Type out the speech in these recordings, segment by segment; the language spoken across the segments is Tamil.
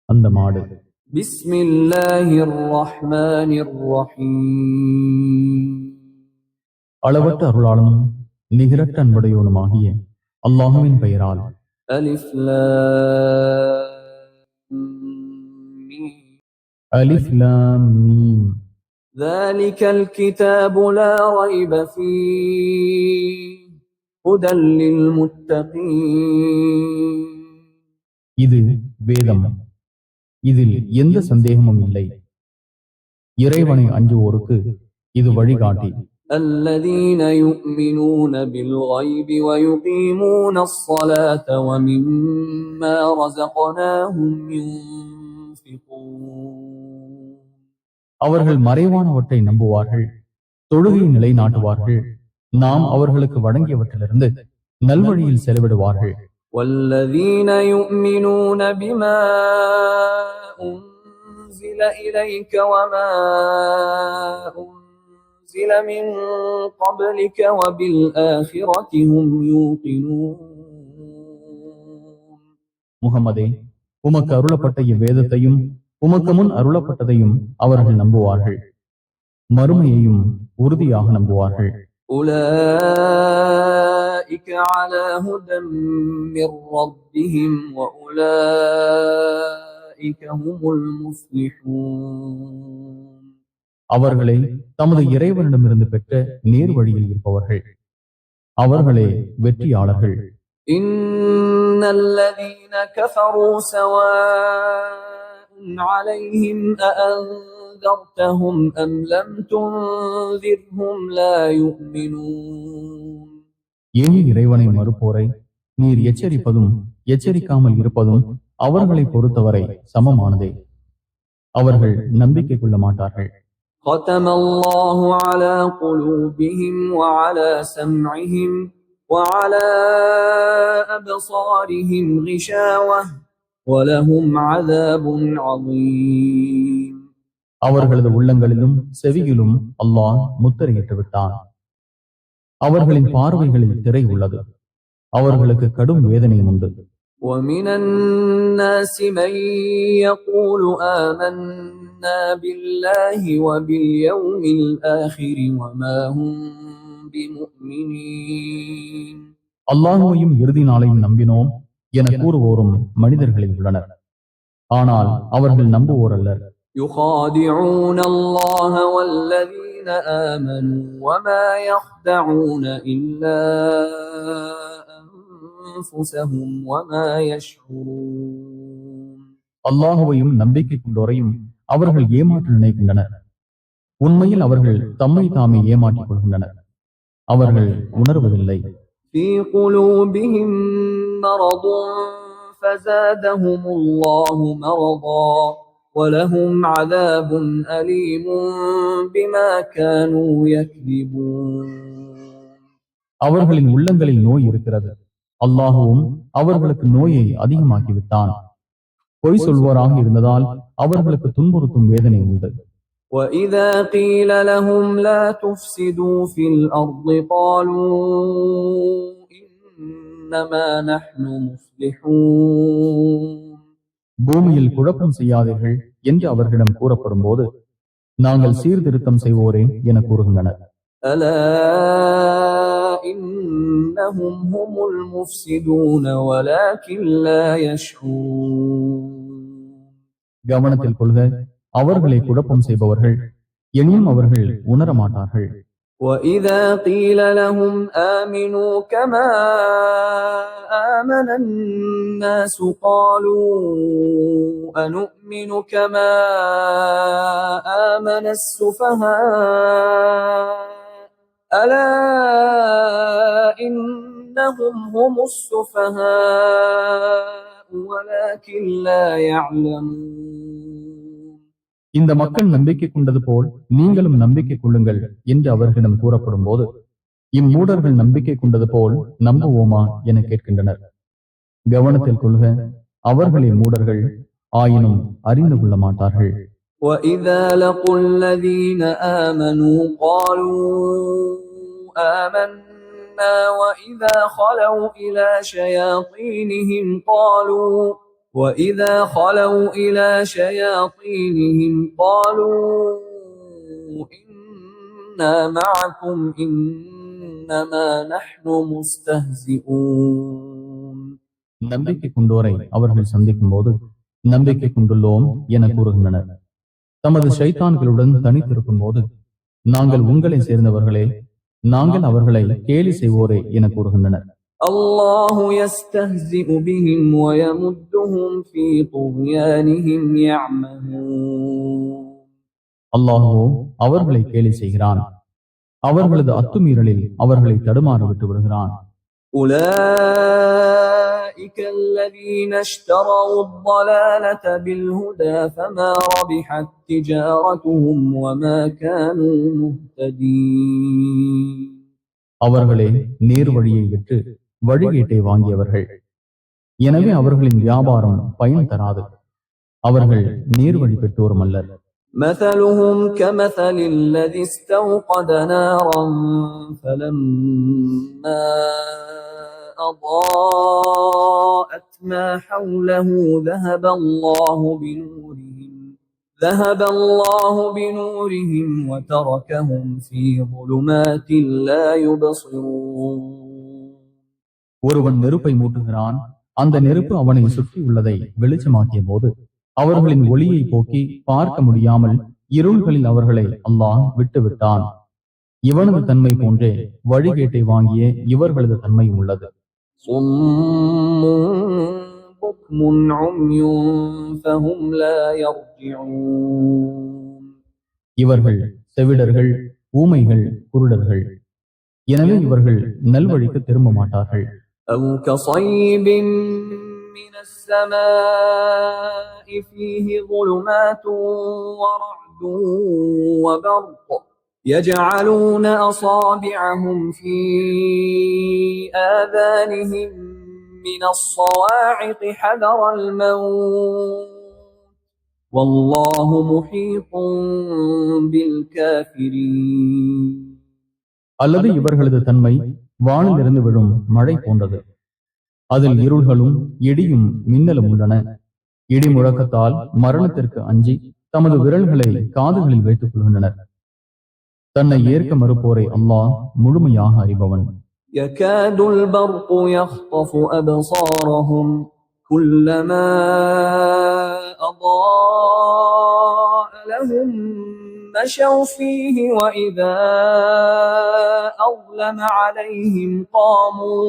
அந்த மாடு. பிஸ்மில்லாஹிர் ரஹ்மானிர் ரஹீம். அளவற்ற அருளாளனும் நிகரற்ற அன்புடையவனுமாகிய அல்லாஹுவின் பெயரால். அலிஃப் லாம் மீம். அலிஃப் லாம் மீம். ذلك الكتاب لا ريب فيه هدى للمتقين. இது வேதம், இதில் எந்த சந்தேகமும் இல்லை. இறைவனை அஞ்சுவோருக்கு இது வழிகாட்டி. الذين يؤمنون بالغيب ويقيمون الصلاة ومما رزقناهم ينفقون. அவர்கள் மறைவானவற்றை நம்புவார்கள், தொழுகையை நிலைநாட்டுவார்கள், நாம் அவர்களுக்கு வழங்கியவற்றிலிருந்து நல்வழியில் செலவிடுவார்கள். والذين يؤمنون بما أنزل إليك وما أنزل من قبلك وبالآخرة هم يوقنون. முஹம்மதே, உமக்கு அருளப்பட்ட இவ்வேதத்தையும் உமக்கு முன் அருளப்பட்டதையும் அவர்கள் நம்புவார்கள், மறுமையையும் உறுதியாக நம்புவார்கள். أولئك على هدى من ربهم وأولئك هم المفلحون. அவர்களே தமது இறைவனிடமிருந்து பெற்ற நேர் வழியில் இருப்பவர்கள், அவர்களே வெற்றியாளர்கள். إن الذين كفروا سواء عليهم أأنذرتهم أم لم تنذرهم لا يؤمنون. ஏன் இறைவனை மறுப்போரை நீர் எச்சரிப்பதும் எச்சரிக்காமல் இருப்பதும் அவர்களை பொறுத்தவரை சமமானதே, அவர்கள் நம்பிக்கை கொள்ள மாட்டார்கள். ختم الله على قلوبهم وعلى سمعهم وعلى أبصارهم غشاوة وَلَهُمْ عَذَابٌ عَظِيمٌ. அவர்களது உள்ளங்களிலும் செவியிலும் அல்லாஹ் முத்திரையிட்டு விட்டான். அவர்களின் பார்வைகளில் திரை உள்ளது, அவர்களுக்கு கடும் வேதனையும் உண்டு. وَمِنَ النَّاسِ مَن يَقُولُ آمَنَّا بِاللَّهِ وَبِالْيَوْمِ الْآخِرِ وَمَا هُمْ بِمُؤْمِنِينَ. அல்லாஹ்வையும் இறுதி நாளையும் நம்பினோம் என கூறுவோரும் மனிதர்களில் உள்ளனர், ஆனால் அவர்கள் நம்புவோர் அல்லர். يخادعون الله والذين آمنوا وما يخدعون إلا أنفسهم وما يشعرون. அல்லாஹுவையும் நம்பிக்கை கொண்டோரையும் அவர்கள் ஏமாற்ற நினைக்கின்றனர், உண்மையில் அவர்கள் தம்மை தாமே ஏமாற்றிக் கொள்கின்றனர், அவர்கள் உணர்வதில்லை. في قلوبهم مرض فزادهم الله مرضا وَلَهُمْ عَذَابٌ أَلِيمٌ بِمَا كَانُوا يَكْذِبُونَ. அவர்களின் உள்ளங்களில் நோய் இருக்கிறது, அல்லாஹுவும் அவர்களுக்கு நோயை அதிகமாக்கிவிட்டான். பொய் சொல்வோராக இருந்ததால் அவர்களுக்கு துன்புறுத்தும் வேதனை உண்டு. وَإِذَا قِيلَ لَهُمْ لَا تُفْسِدُوا فِي الْأَرْضِ قَالُوا إِنَّمَا نَحْنُ مُصْلِحُونَ. பூமியில் குழப்பம் செய்யாதீர்கள் என்று அவர்களிடம் கூறப்படும் போது நாங்கள் சீர்திருத்தம் செய்வோரே என கூறுகின்றனர். أَلَا إِنَّهُمْ هُمُ الْمُفْسِدُونَ وَلَكِنْ لَا يَشْعُرُونَ. கவனத்தில் கொள்க, அவர்களை குழப்பம் செய்பவர்கள், எனினும் அவர்கள் உணரமாட்டார்கள். وَإِذَا قِيلَ لَهُمْ آمِنُوا كَمَا آمَنَ النَّاسُ قَالُوا أَنُؤْمِنُ كَمَا آمَنَ السُّفَهَاءُ أَلَا إِنَّهُمْ هُمُ السُّفَهَاءُ وَلَكِنْ لَا يَعْلَمُونَ. இந்த மக்கள் நம்பிக்கை கொண்டது போல் நீங்களும் நம்பிக்கை கொள்ளுங்கள் என்று அவர்களிடம் கூறப்படும் போது இம்மூடர்கள் நம்பிக்கை கொண்டது போல் நம்புவோமா என கேட்கின்றனர். கவனத்தில் கொள்க, அவர்களே மூடர்கள், ஆயினும் அறிந்து கொள்ள மாட்டார்கள். وَإِذَا لَقُوا الَّذِينَ آمَنُوا قَالُوا آمَنَّا وَإِذَا خَلَوْا إِلَى شَيَاطِينِهِمْ قَالُوا وإذا خلوا إلى شياطينهم قالوا إنا معكم إنما نحن مستهزئون. நம்பிக்கை கொண்டோரை அவர்கள் சந்திக்கும் போது நம்பிக்கை கொண்டுள்ளோம் என கூறுகின்றனர். தமது ஷைத்தான்களுடன் தனித்திருக்கும் போது நாங்கள் உங்களை சேர்ந்தவர்களே, நாங்கள் அவர்களை கேலி செய்வோரே என கூறுகின்றனர். الله يستهزئ بهم ويمدهم في طغيانهم يعمهون. அல்லாஹ்வோ அவர்களை கேலி செய்கிறான், அவர்களது அத்துமீறலில் அவர்களை தடுமாற விட்டு விடுகிறான். أولئك الذين اشتروا الضلالة بالهدى فما ربحت تجارتهم وما كانوا مهتدين. அவர்களே நேர் வழியை விட்டு வழிகேட்டை வாங்கியவர்கள், எனவே அவர்களின் வியாபாரம் பயன் தராது, அவர்கள் நேர் வழி பெற்றோரும் அல்லர். مثلهم كمثل الذي استوقد نارا فلما أضاءت ما حوله ذهب الله بنورهم وتركهم في ظلمات لا يبصرون. ஒருவன் நெருப்பை மூட்டுகிறான், அந்த நெருப்பு அவனை சுற்றி உள்ளதை வெளிச்சமாக்கிய போது அவர்களின் ஒளியை போக்கி பார்க்க முடியாமல் இருள்களில் அவர்களை அல்லாஹ் விட்டுவிட்டான். இவனது தன்மை போன்றே வழிகேட்டை வாங்கிய இவர்களது தன்மையும் உள்ளது. صم بكم عمي فهم لا يرجعون. இவர்கள் செவிடர்கள், ஊமைகள், குருடர்கள், எனவே இவர்கள் நல்வழிக்கு திரும்ப மாட்டார்கள். أو كصيب من السماء فيه ظلمات ورعد وبرق يجعلون أصابعهم في آذانهم من الصواعق حذر الموت والله محيط بالكافرين. அல்லது இவர்களது தன்மை வானிலிருந்து விழும் மழை போன்றது, அதில் இருள்களும் இடியும் மின்னலும் உள்ளன. இடி முழக்கத்தால் மரணத்திற்கு அஞ்சி தமது விரல்களை காதுகளில் வைத்துக் கொள்கின்றனர். தன்னை ஏற்க மறுப்போரை அல்லாஹ் முழுமையாக அறிபவன். يكاد البرق يخطف أبصارهم كلما أضاء لهم مشوا فيه وإذا أظلم عليهم قاموا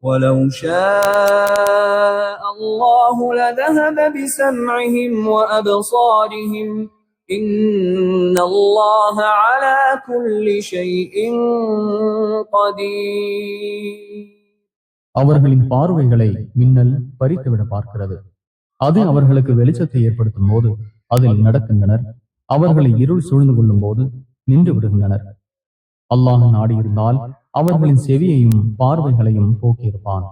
ولو شاء الله لذهب بسمعهم وأبصارهم إن الله على كل شيء قدير. அவர்களின் பார்வைகளை மின்னல் பறித்துவிட பார்க்கிறது. அது அவர்களுக்கு வெளிச்சத்தை ஏற்படுத்தும் போது அதில் நடக்கின்றனர். அவர்களை இருள் சூழ்ந்து கொள்ளும் போது நின்று விடுகின்றனர். அல்லாஹ் நாடியிருந்தால் அவர்களின் செவியையும் பார்வைகளையும் போக்கியிருப்பான்.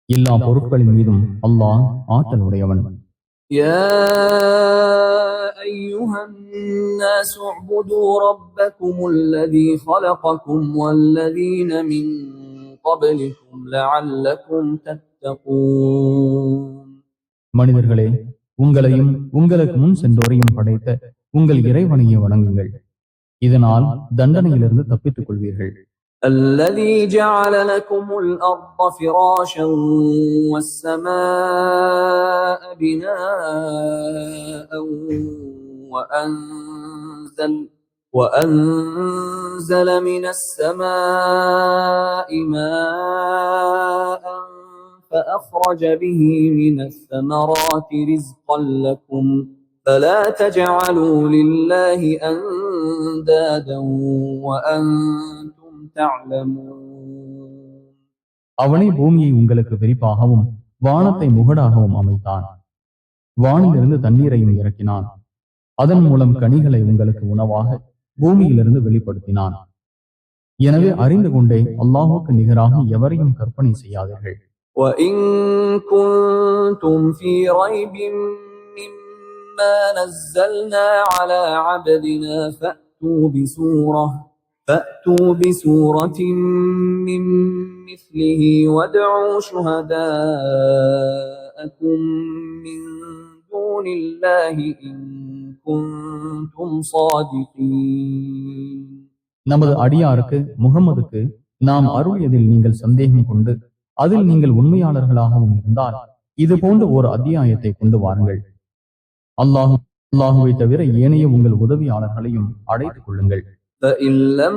எல்லா பொருட்களின் மீதும் அல்லாஹ் ஆற்றல் உடையவன். يا أيها الناس اعبدوا ربكم الذي خلقكم والذين من قبلكم لعلكم تتقون. மனிதர்களே, உங்களையும் உங்களுக்கு முன் சென்றோரையும் படைத்த உங்கள் இறைவனையே வணங்குங்கள், இதனால் தண்டனையிலிருந்து தப்பித்துக் கொள்வீர்கள். الذي جعل لكم الأرض فراشا والسماء بناء وأنزل من السماء ماء فأخرج به من الثمرات رزقا لكم فلا تجعلوا لله أندادا وأنتم تعلمون. அவனே பூமியை உங்களுக்கு விரிப்பாகவும் வானத்தை முகடாகவும் அமைத்தான். வானிலிருந்து தண்ணீரையும் இறக்கினான். அதன் மூலம் கனிகளை உங்களுக்கு உணவாக பூமியிலிருந்து வெளிப்படுத்தினான். எனவே அறிந்து கொண்டே அல்லாஹுக்கு நிகராக எவரையும் கற்பனை செய்யாதீர்கள். وَإِن كُنتُمْ فِي رَيْبٍ مِّمَّا نَزَّلْنَا عَلَى عَبْدِنَا فَأْتُوا بِسُورَةٍ مِّن مِّثْلِهِ وَادْعُوا شُهَدَاءَكُم أولياءكم من دون الله إن كنتم صادقين. நமது அடியாருக்கு முகம்மதுக்கு நாம் அருளியதில் நீங்கள் சந்தேகம் கொண்டு அதில் நீங்கள் உண்மையாளர்களாகவும் இருந்தால் இது போன்ற ஒரு அத்தியாயத்தை கொண்டு வாருங்கள். அல்லாஹுவை தவிர ஏனைய உங்கள் உதவியாளர்களையும் அழைத்துக் கொள்ளுங்கள். فإن لم